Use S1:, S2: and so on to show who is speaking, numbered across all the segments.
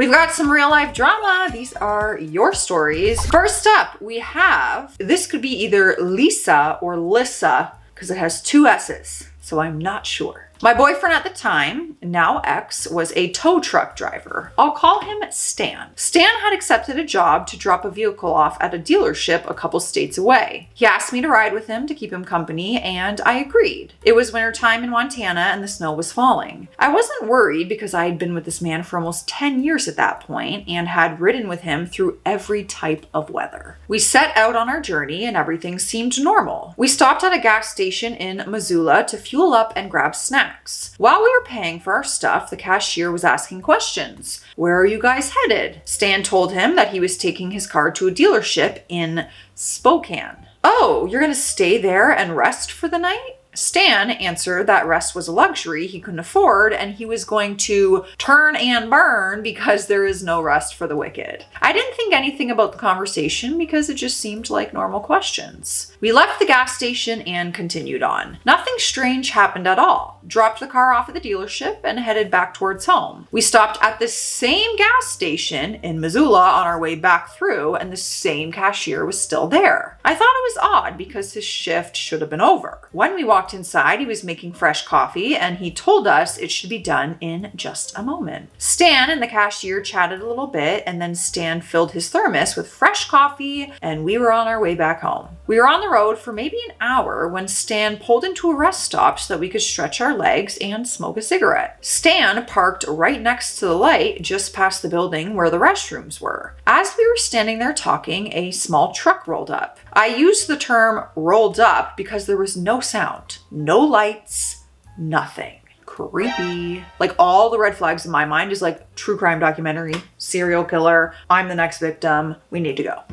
S1: We've got some real life drama. These are your stories. First up, we have, this could be either Lisa or Lissa because it has two S's, so I'm not sure. My boyfriend at the time, now ex, was a tow truck driver. I'll call him Stan. Stan had accepted a job to drop a vehicle off at a dealership a couple states away. He asked me to ride with him to keep him company, and I agreed. It was wintertime in Montana and the snow was falling. I wasn't worried because I had been with this man for almost 10 years at that point and had ridden with him through every type of weather. We set out on our journey and everything seemed normal. We stopped at a gas station in Missoula to fuel up and grab snacks. While we were paying for our stuff, the cashier was asking questions. Where are you guys headed? Stan told him that he was taking his car to a dealership in Spokane. Oh, you're gonna stay there and rest for the night? Stan answered that rest was a luxury he couldn't afford and he was going to turn and burn because there is no rest for the wicked. I didn't think anything about the conversation because it just seemed like normal questions. We left the gas station and continued on. Nothing strange happened at all. Dropped the car off at the dealership and headed back towards home. We stopped at the same gas station in Missoula on our way back through and the same cashier was still there. I thought it was odd because his shift should have been over. When we walked inside, he was making fresh coffee and he told us it should be done in just a moment. Stan and the cashier chatted a little bit and then Stan filled his thermos with fresh coffee and we were on our way back home. We were on the road for maybe an hour when Stan pulled into a rest stop so that we could stretch our legs and smoke a cigarette. Stan parked right next to the light just past the building where the restrooms were. As we were standing there talking, a small truck rolled up. I used the term rolled up because there was no sound, no lights, nothing. Creepy. Like all the red flags in my mind is like true crime documentary, serial killer, I'm the next victim, we need to go.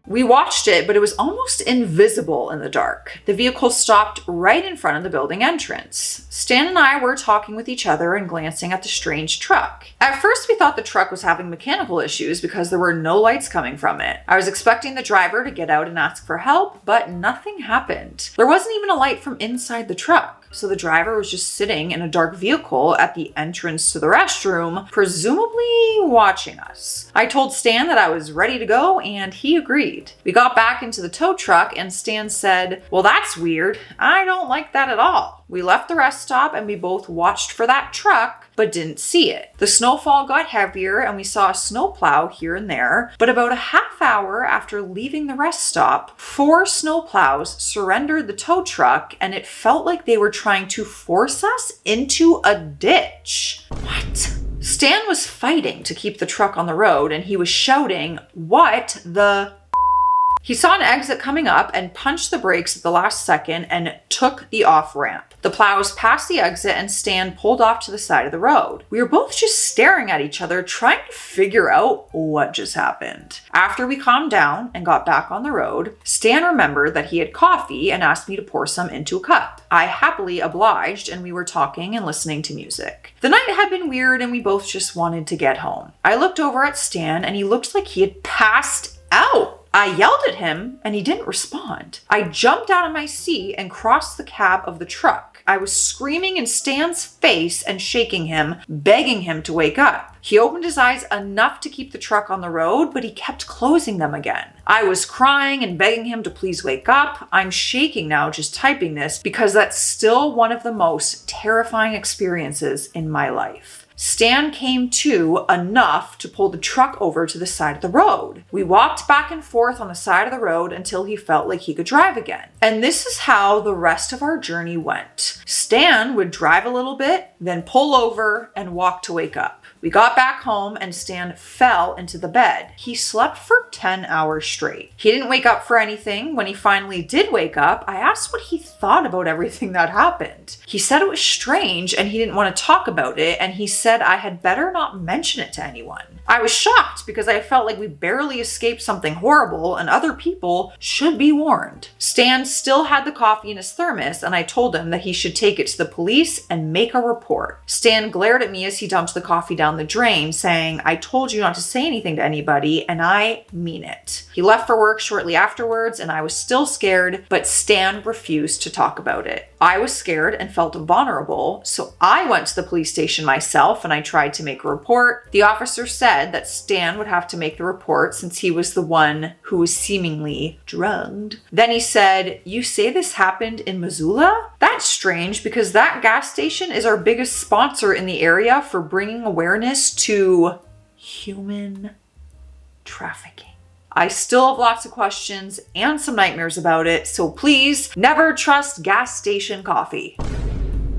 S1: We watched it, but it was almost invisible in the dark. The vehicle stopped right in front of the building entrance. Stan and I were talking with each other and glancing at the strange truck. At first, we thought the truck was having mechanical issues because there were no lights coming from it. I was expecting the driver to get out and ask for help, but nothing happened. There wasn't even a light from inside the truck. So the driver was just sitting in a dark vehicle at the entrance to the restroom, presumably watching us. I told Stan that I was ready to go and he agreed. We got back into the tow truck and Stan said, "Well, that's weird. I don't like that at all." We left the rest stop and we both watched for that truck, but didn't see it. The snowfall got heavier and we saw a snowplow here and there, but about a half hour after leaving the rest stop, 4 snowplows surrendered the tow truck and it felt like they were trying to force us into a ditch. What? Stan was fighting to keep the truck on the road and he was shouting, "What the?" He saw an exit coming up and punched the brakes at the last second and took the off-ramp. The plows passed the exit and Stan pulled off to the side of the road. We were both just staring at each other, trying to figure out what just happened. After we calmed down and got back on the road, Stan remembered that he had coffee and asked me to pour some into a cup. I happily obliged and we were talking and listening to music. The night had been weird and we both just wanted to get home. I looked over at Stan and he looked like he had passed out. I yelled at him and he didn't respond. I jumped out of my seat and crossed the cab of the truck. I was screaming in Stan's face and shaking him, begging him to wake up. He opened his eyes enough to keep the truck on the road, but he kept closing them again. I was crying and begging him to please wake up. I'm shaking now just typing this because that's still one of the most terrifying experiences in my life. Stan came to enough to pull the truck over to the side of the road. We walked back and forth on the side of the road until he felt like he could drive again. And this is how the rest of our journey went. Stan would drive a little bit, then pull over and walk to wake up. We got back home and Stan fell into the bed. He slept for 10 hours straight. He didn't wake up for anything. When he finally did wake up, I asked what he thought about everything that happened. He said it was strange and he didn't want to talk about it, and he said I had better not mention it to anyone. I was shocked because I felt like we barely escaped something horrible and other people should be warned. Stan still had the coffee in his thermos and I told him that he should take it to the police and make a report. Stan glared at me as he dumped the coffee down the drain, saying, "I told you not to say anything to anybody and I mean it." He left for work shortly afterwards and I was still scared, but Stan refused to talk about it. I was scared and felt vulnerable, so I went to the police station myself and I tried to make a report. The officer said that Stan would have to make the report since he was the one who was seemingly drugged. Then he said, "You say this happened in Missoula? That's strange because that gas station is our biggest sponsor in the area for bringing awareness to human trafficking." I still have lots of questions and some nightmares about it, so please never trust gas station coffee.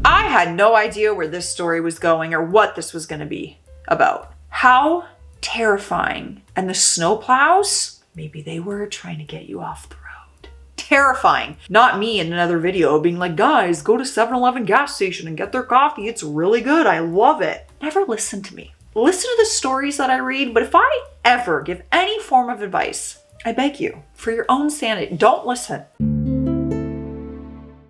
S1: I had no idea where this story was going or what this was going to be about. How terrifying. And the snowplows? Maybe they were trying to get you off the road. Terrifying. Not me in another video being like, "Guys, go to 7-Eleven gas station and get their coffee. It's really good. I love it." Never listen to me. Listen to the stories that I read, but if I ever give any form of advice, I beg you, for your own sanity, don't listen.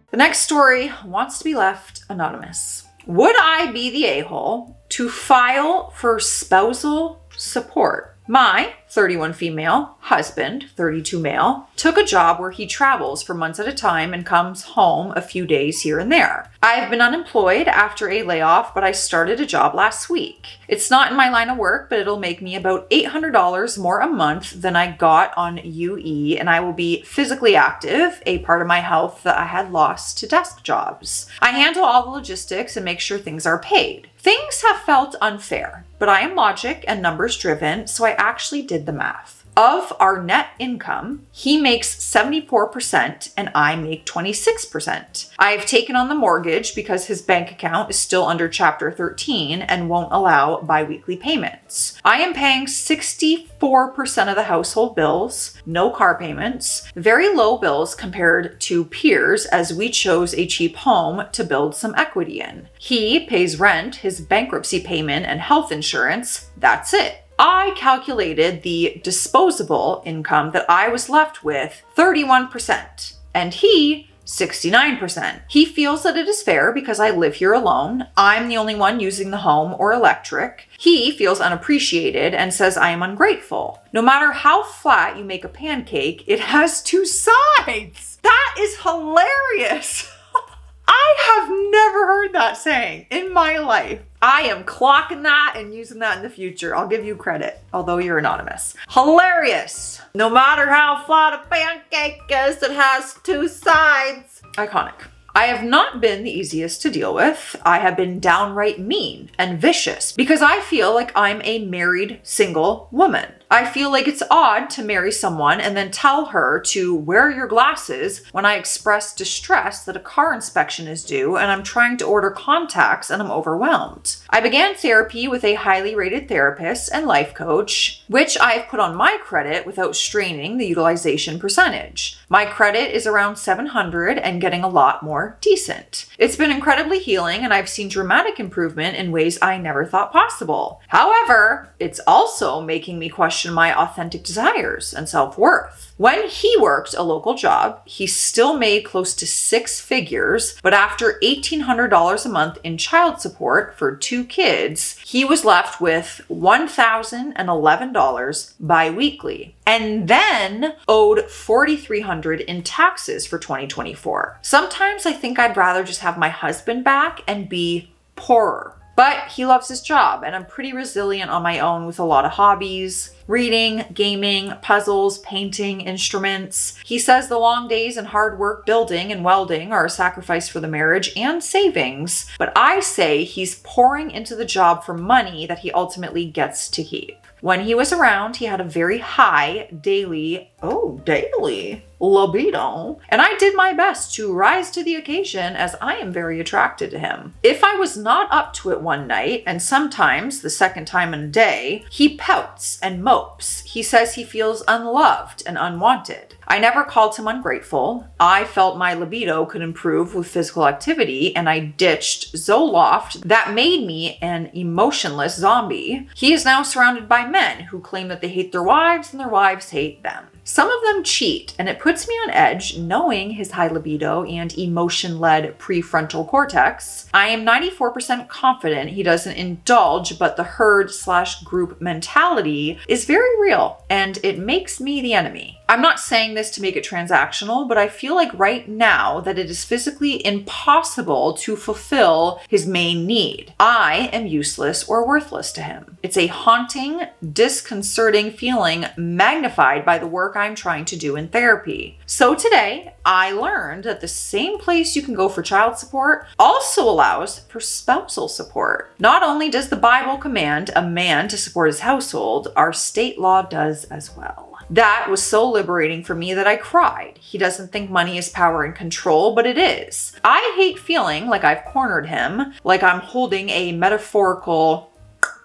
S1: The next story wants to be left anonymous. Would I be the a-hole to file for spousal support? My 31 female husband, 32 male, took a job where he travels for months at a time and comes home a few days here and there. I've been unemployed after a layoff, but I started a job last week. It's not in my line of work, but it'll make me about $800 more a month than I got on UE, and I will be physically active, a part of my health that I had lost to desk jobs. I handle all the logistics and make sure things are paid. Things have felt unfair, but I am logic and numbers driven, so I actually did the math. Of our net income, he makes 74% and I make 26%. I've taken on the mortgage because his bank account is still under Chapter 13 and won't allow biweekly payments. I am paying 64% of the household bills, no car payments, very low bills compared to peers as we chose a cheap home to build some equity in. He pays rent, his bankruptcy payment, and health insurance. That's it. I calculated the disposable income that I was left with 31% and he 69%. He feels that it is fair because I live here alone. I'm the only one using the home or electric. He feels unappreciated and says I am ungrateful. No matter how flat you make a pancake, it has two sides. That is hilarious. I have never heard that saying in my life. I am clocking that and using that in the future. I'll give you credit, although you're anonymous. Hilarious. No matter how flat a pancake is, it has two sides. Iconic. I have not been the easiest to deal with. I have been downright mean and vicious because I feel like I'm a married single woman. I feel like it's odd to marry someone and then tell her to wear your glasses when I express distress that a car inspection is due and I'm trying to order contacts and I'm overwhelmed. I began therapy with a highly rated therapist and life coach, which I've put on my credit without straining the utilization percentage. My credit is around 700 and getting a lot more decent. It's been incredibly healing and I've seen dramatic improvement in ways I never thought possible. However, it's also making me question my authentic desires and self-worth. When he worked a local job, he still made close to 6 figures, but after $1,800 a month in child support for 2 kids, he was left with $1,011 bi-weekly and then owed $4,300 in taxes for 2024. Sometimes I think I'd rather just have my husband back and be poorer. But he loves his job and I'm pretty resilient on my own with a lot of hobbies, reading, gaming, puzzles, painting, instruments. He says the long days and hard work building and welding are a sacrifice for the marriage and savings, but I say he's pouring into the job for money that he ultimately gets to keep. When he was around, he had a very high daily libido, and I did my best to rise to the occasion as I am very attracted to him. If I was not up to it one night, and sometimes the second time in a day, he pouts and mopes. He says he feels unloved and unwanted. I never called him ungrateful. I felt my libido could improve with physical activity, and I ditched Zoloft that made me an emotionless zombie. He is now surrounded by men who claim that they hate their wives and their wives hate them. Some of them cheat, and it puts me on edge knowing his high libido and emotion-led prefrontal cortex. I am 94% confident he doesn't indulge, but the herd/group mentality is very real, and it makes me the enemy. I'm not saying this to make it transactional, but I feel like right now that it is physically impossible to fulfill his main need. I am useless or worthless to him. It's a haunting, disconcerting feeling magnified by the work I'm trying to do in therapy. So today, I learned that the same place you can go for child support also allows for spousal support. Not only does the Bible command a man to support his household, our state law does as well. That was so liberating for me that I cried. He doesn't think money is power and control, but it is. I hate feeling like I've cornered him, like I'm holding a metaphorical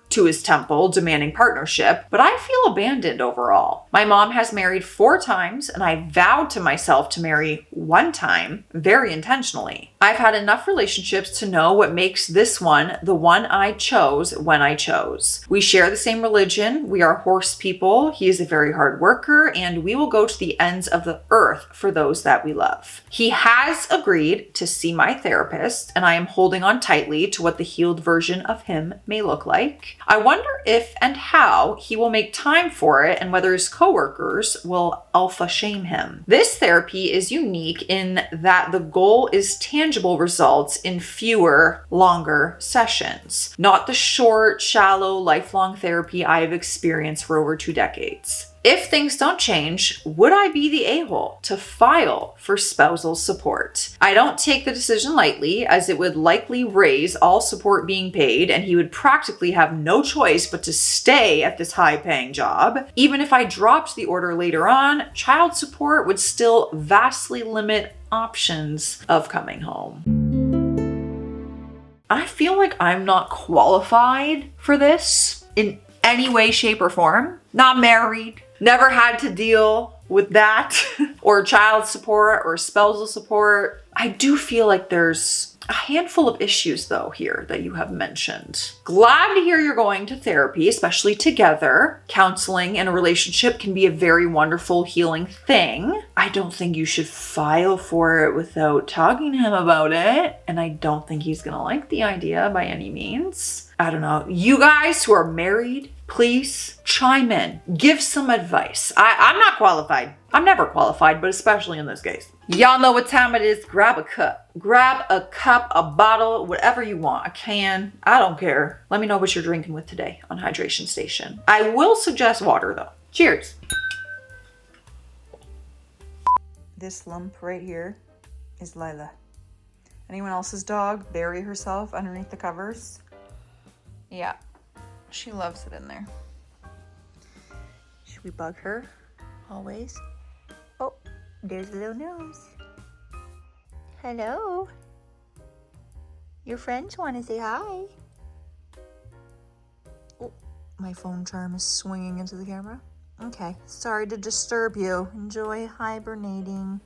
S1: to his temple, demanding partnership, but I feel abandoned overall. My mom has married 4 times, and I vowed to myself to marry 1 time, very intentionally. I've had enough relationships to know what makes this one the one I chose when I chose. We share the same religion, we are horse people, he is a very hard worker, and we will go to the ends of the earth for those that we love. He has agreed to see my therapist, and I am holding on tightly to what the healed version of him may look like. I wonder if and how he will make time for it and whether his coworkers will alpha shame him. This therapy is unique in that the goal is tangible results in fewer, longer sessions, not the short, shallow, lifelong therapy I have experienced for over 2 decades. If things don't change, would I be the a-hole to file for spousal support? I don't take the decision lightly, as it would likely raise all support being paid, and he would practically have no choice but to stay at this high-paying job. Even if I dropped the order later on, child support would still vastly limit options of coming home. I feel like I'm not qualified for this in any way, shape, or form. Not married. Never had to deal with that or child support or spousal support. I do feel like there's a handful of issues though here that you have mentioned. Glad to hear you're going to therapy, especially together. Counseling in a relationship can be a very wonderful healing thing. I don't think you should file for it without talking to him about it. And I don't think he's gonna like the idea by any means. I don't know. You guys who are married, please chime in. Give some advice. I'm not qualified. I'm never qualified, but especially in this case. Y'all know what time it is. Grab a cup. Grab a cup, a bottle, whatever you want. A can. I don't care. Let me know what you're drinking with today on Hydration Station. I will suggest water though. Cheers. This lump right here is Lila. Anyone else's dog bury herself underneath the covers? Yeah, she loves it in there. Should we bug her? Always. Oh, there's a little nose. Hello. Your friends want to say hi. Oh, my phone charm is swinging into the camera. Okay, sorry to disturb you. Enjoy hibernating.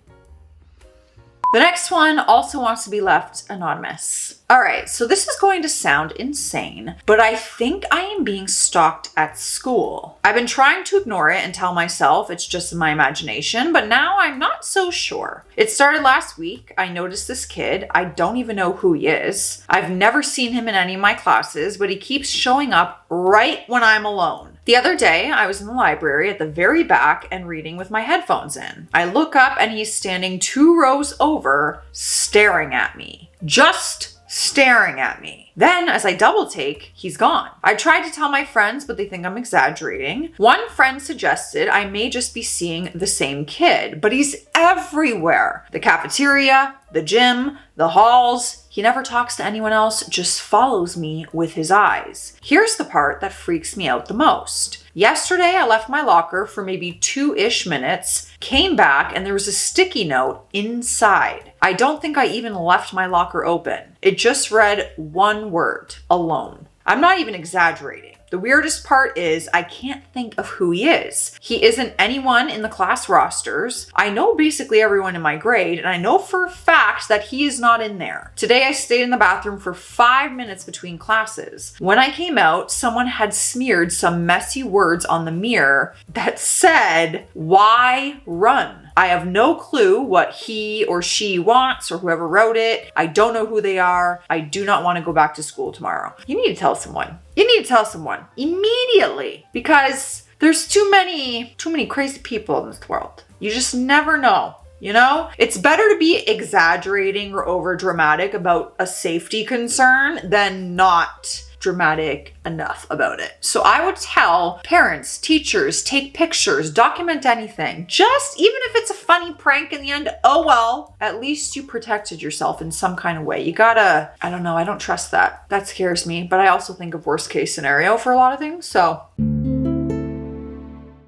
S1: The next one also wants to be left anonymous. All right, so this is going to sound insane, but I think I am being stalked at school. I've been trying to ignore it and tell myself it's just in my imagination, but now I'm not so sure. It started last week. I noticed this kid. I don't even know who he is. I've never seen him in any of my classes, but he keeps showing up right when I'm alone. The other day, I was in the library at the very back and reading with my headphones in. I look up and he's standing 2 rows over, staring at me. Just staring at me. Then, as I double take, he's gone. I tried to tell my friends, but they think I'm exaggerating. One friend suggested I may just be seeing the same kid, but he's everywhere. The cafeteria, the gym, the halls. He never talks to anyone else, just follows me with his eyes. Here's the part that freaks me out the most. Yesterday, I left my locker for maybe 2-ish minutes, came back, and there was a sticky note inside. I don't think I even left my locker open. It just read one word, alone. I'm not even exaggerating. The weirdest part is I can't think of who he is. He isn't anyone in the class rosters. I know basically everyone in my grade, and I know for a fact that he is not in there. Today I stayed in the bathroom for 5 minutes between classes. When I came out, someone had smeared some messy words on the mirror that said, "Why run?" I have no clue what he or she wants or whoever wrote it. I don't know who they are. I do not want to go back to school tomorrow. You need to tell someone. You need to tell someone immediately, because there's too many crazy people in this world. You just never know. You know, it's better to be exaggerating or over dramatic about a safety concern than not dramatic enough about it. So I would tell parents, teachers, take pictures, document anything. Just even if it's a funny prank in the end, oh well, at least you protected yourself in some kind of way. You gotta, I don't know, I don't trust that. That scares me, but I also think of worst case scenario for a lot of things, so.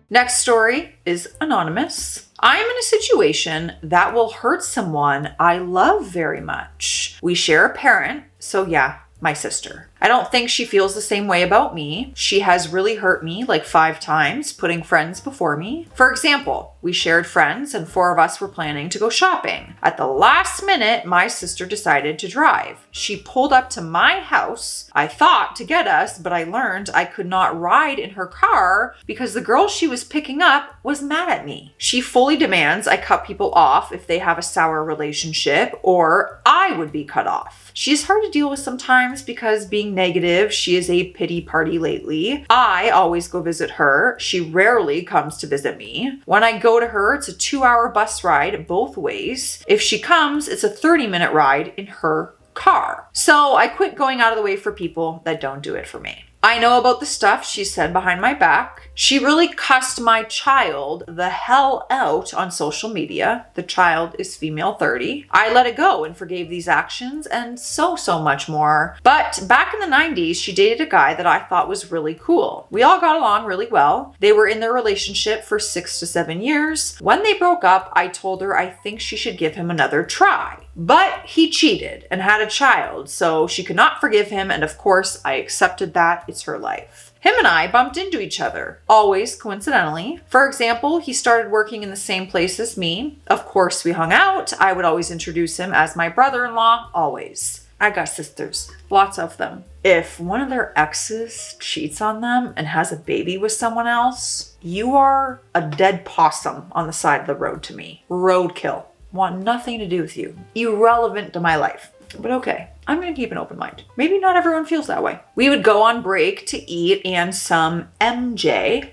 S1: Next story is anonymous. I am in a situation that will hurt someone I love very much. We share a parent, so yeah, my sister. I don't think she feels the same way about me. She has really hurt me like 5 times, putting friends before me. For example, we shared friends and 4 of us were planning to go shopping. At the last minute, my sister decided to drive. She pulled up to my house, I thought to get us, but I learned I could not ride in her car because the girl she was picking up was mad at me. She fully demands I cut people off if they have a sour relationship, or I would be cut off. She's hard to deal with sometimes because being negative, she is a pity party lately. I always go visit her. She rarely comes to visit me. When I go to her, it's a 2-hour bus ride both ways. If she comes, it's a 30-minute ride in her car. So I quit going out of the way for people that don't do it for me. I know about the stuff she said behind my back. She really cussed my child the hell out on social media. The child is female 30. I let it go and forgave these actions and so much more. But back in the 90s, she dated a guy that I thought was really cool. We all got along really well. They were in their relationship for 6 to 7 years. When they broke up, I told her I think she should give him another try. But he cheated and had a child, so she could not forgive him, and of course, I accepted that. It's her life. Him and I bumped into each other, always coincidentally. For example, he started working in the same place as me. Of course, we hung out. I would always introduce him as my brother-in-law, always. I got sisters, lots of them. If one of their exes cheats on them and has a baby with someone else, you are a dead possum on the side of the road to me. Roadkill. Want nothing to do with you. Irrelevant to my life. But okay, I'm gonna keep an open mind. Maybe not everyone feels that way. We would go on break to eat and some MJ,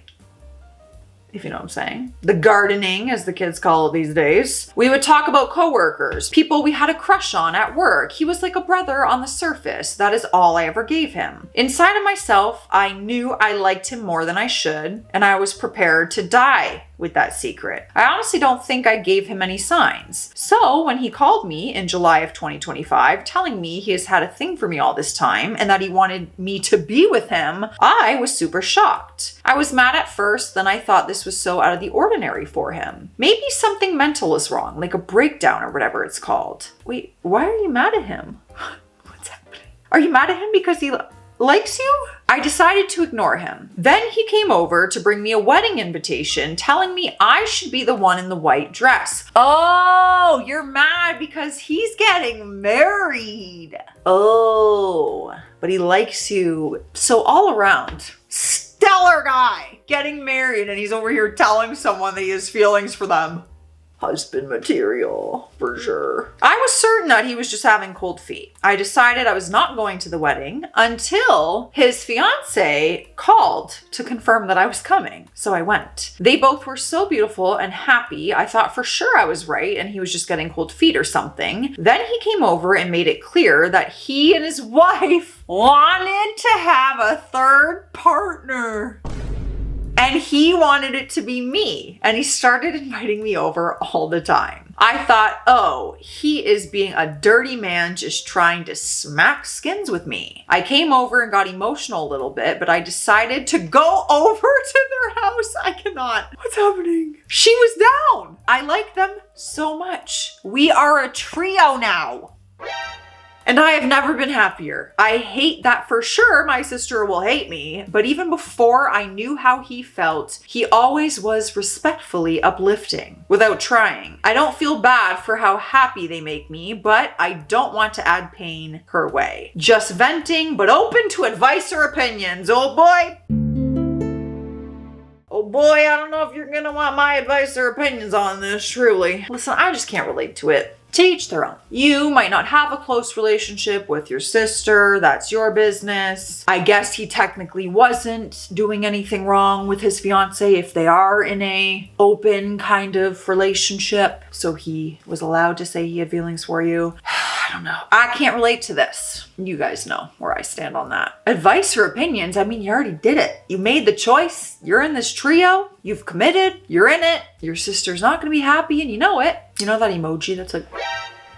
S1: if you know what I'm saying. The gardening, as the kids call it these days. We would talk about coworkers, people we had a crush on at work. He was like a brother on the surface. That is all I ever gave him. Inside of myself, I knew I liked him more than I should, and I was prepared to die with that secret. I honestly don't think I gave him any signs. So when he called me in July of 2025, telling me he has had a thing for me all this time and that he wanted me to be with him, I was super shocked. I was mad at first, then I thought this was so out of the ordinary for him. Maybe something mental is wrong, like a breakdown or whatever it's called. Wait, why are you mad at him? What's happening? Are you mad at him because he likes you? I decided to ignore him. Then he came over to bring me a wedding invitation, telling me I should be the one in the white dress. Oh, you're mad because he's getting married. Oh, but he likes you. So all around, stellar guy getting married, and he's over here telling someone that he has feelings for them. Husband material, for sure. I was certain that he was just having cold feet. I decided I was not going to the wedding until his fiance called to confirm that I was coming. So I went. They both were so beautiful and happy. I thought for sure I was right and he was just getting cold feet or something. Then he came over and made it clear that he and his wife wanted to have a third partner. And he wanted it to be me. And he started inviting me over all the time. I thought, oh, he is being a dirty man just trying to smack skins with me. I came over and got emotional a little bit, but I decided to go over to their house. I cannot. What's happening? She was down. I like them so much. We are a trio now. And I have never been happier. I hate that for sure my sister will hate me, but even before I knew how he felt, he always was respectfully uplifting without trying. I don't feel bad for how happy they make me, but I don't want to add pain her way. Just venting, but open to advice or opinions. Oh boy. Oh boy, I don't know if you're gonna want my advice or opinions on this, truly. Listen, I just can't relate to it. To each their own. You might not have a close relationship with your sister. That's your business. I guess he technically wasn't doing anything wrong with his fiance if they are in a open kind of relationship. So he was allowed to say he had feelings for you. I don't know. I can't relate to this. You guys know where I stand on that. Advice or opinions? I mean, you already did it. You made the choice. You're in this trio. You've committed. You're in it. Your sister's not going to be happy and you know it. You know that emoji that's like,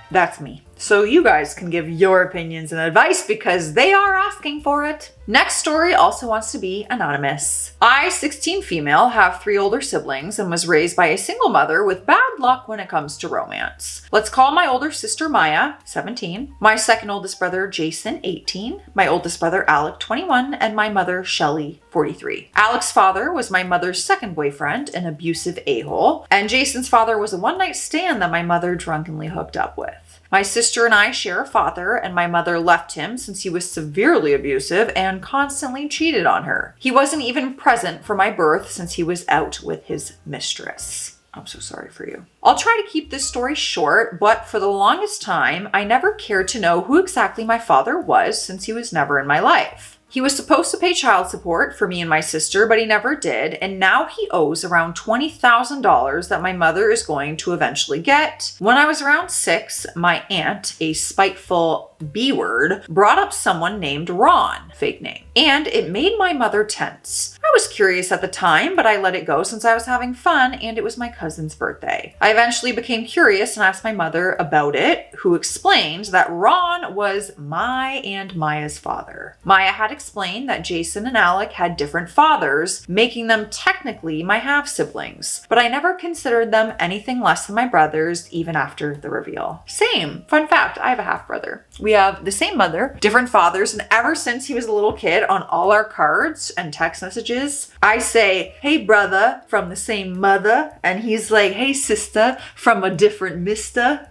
S1: that's me. So you guys can give your opinions and advice because they are asking for it. Next story also wants to be anonymous. I, 16 female, have 3 older siblings and was raised by a single mother with bad luck when it comes to romance. Let's call my older sister Maya, 17, my second oldest brother Jason, 18, my oldest brother Alec, 21, and my mother Shelly, 43. Alec's father was my mother's second boyfriend, an abusive a-hole, and Jason's father was a one-night stand that my mother drunkenly hooked up with. My sister and I share a father, and my mother left him since he was severely abusive and constantly cheated on her. He wasn't even present for my birth since he was out with his mistress. I'm so sorry for you. I'll try to keep this story short, but for the longest time, I never cared to know who exactly my father was since he was never in my life. He was supposed to pay child support for me and my sister, but he never did, and now he owes around $20,000 that my mother is going to eventually get. When I was around 6, my aunt, a spiteful B-word, brought up someone named Ron, fake name, and it made my mother tense. I was curious at the time, but I let it go since I was having fun and it was my cousin's birthday. I eventually became curious and asked my mother about it, who explained that Ron was my and Maya's father. Maya had explained that Jason and Alec had different fathers, making them technically my half-siblings, but I never considered them anything less than my brothers even after the reveal. Same. Fun fact, I have a half-brother. We have the same mother, different fathers, and ever since he was a little kid, on all our cards and text messages, I say, hey brother, from the same mother, and he's like, hey sister, from a different mister.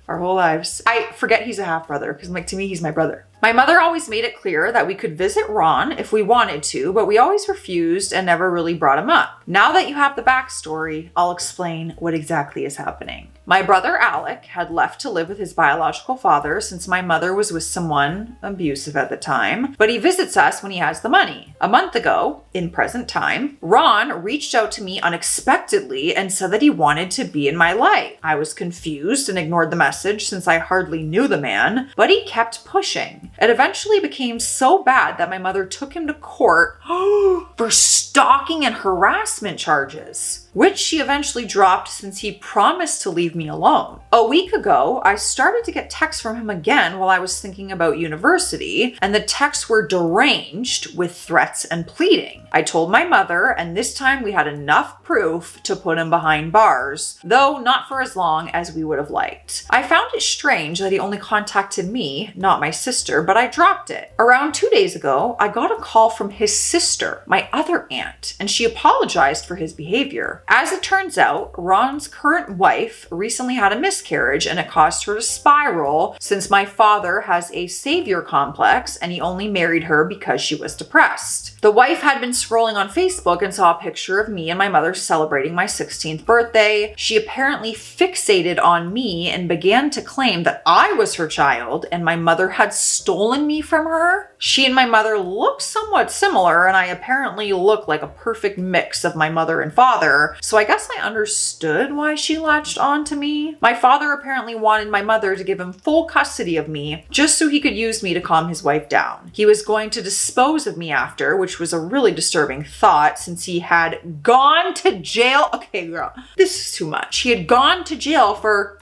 S1: Our whole lives. I forget he's a half brother because to me, he's my brother. My mother always made it clear that we could visit Ron if we wanted to, but we always refused and never really brought him up. Now that you have the backstory, I'll explain what exactly is happening. My brother Alec had left to live with his biological father since my mother was with someone abusive at the time, but he visits us when he has the money. A month ago, in present time, Ron reached out to me unexpectedly and said that he wanted to be in my life. I was confused and ignored the message since I hardly knew the man, but he kept pushing. It eventually became so bad that my mother took him to court for stalking and harassment charges, which she eventually dropped since he promised to leave me alone. A week ago, I started to get texts from him again while I was thinking about university, and the texts were deranged with threats and pleading. I told my mother, and this time we had enough proof to put him behind bars, though not for as long as we would have liked. I found it strange that he only contacted me, not my sister, but I dropped it. Around 2 days ago, I got a call from his sister, my other aunt, and she apologized for his behavior. As it turns out, Ron's current wife recently had a miscarriage and it caused her to spiral since my father has a savior complex and he only married her because she was depressed. The wife had been scrolling on Facebook and saw a picture of me and my mother celebrating my 16th birthday. She apparently fixated on me and began to claim that I was her child and my mother had stolen me from her. She and my mother look somewhat similar and I apparently look like a perfect mix of my mother and father, so I guess I understood why she latched on to me. My father apparently wanted my mother to give him full custody of me just so he could use me to calm his wife down. He was going to dispose of me after, which was a really disturbing thought since he had gone to jail. Okay, girl, this is too much. He had gone to jail for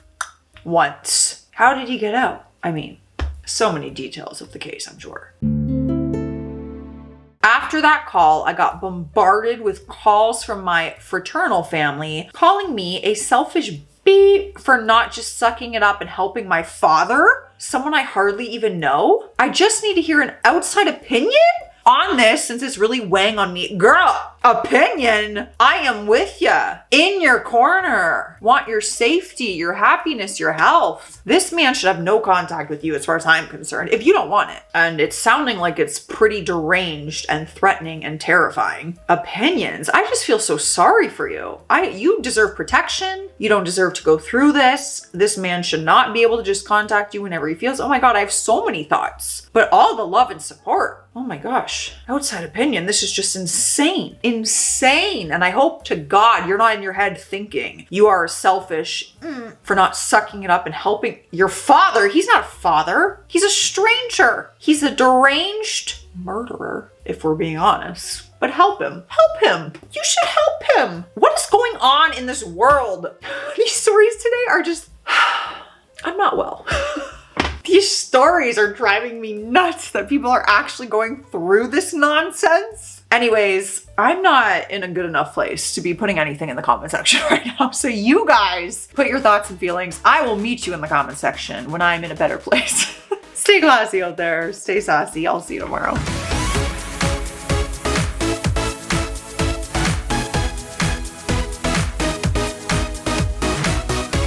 S1: once. How did he get out? I mean, so many details of the case, I'm sure. After that call, I got bombarded with calls from my fraternal family calling me a selfish beep for not just sucking it up and helping my father. Someone I hardly even know? I just need to hear an outside opinion on this since it's really weighing on me. Girl, opinion? I am with ya. In your corner. Want your safety, your happiness, your health. This man should have no contact with you as far as I'm concerned if you don't want it. And it's sounding like it's pretty deranged and threatening and terrifying. Opinions? I just feel so sorry for you. You deserve protection. You don't deserve to go through this. This man should not be able to just contact you whenever he feels. Oh my God, I have so many thoughts. But all the love and support. Oh my gosh. Outside opinion. This is just insane. Insane. And I hope to God you're not in your head thinking you are selfish for not sucking it up and helping your father. He's not a father. He's a stranger. He's a deranged murderer, if we're being honest. But help him. Help him. You should help him. What is going on in this world? These stories today are just... I'm not well. These stories are driving me nuts that people are actually going through this nonsense. Anyways, I'm not in a good enough place to be putting anything in the comment section right now. So you guys put your thoughts and feelings. I will meet you in the comment section when I'm in a better place. Stay classy out there. Stay sassy. I'll see you tomorrow.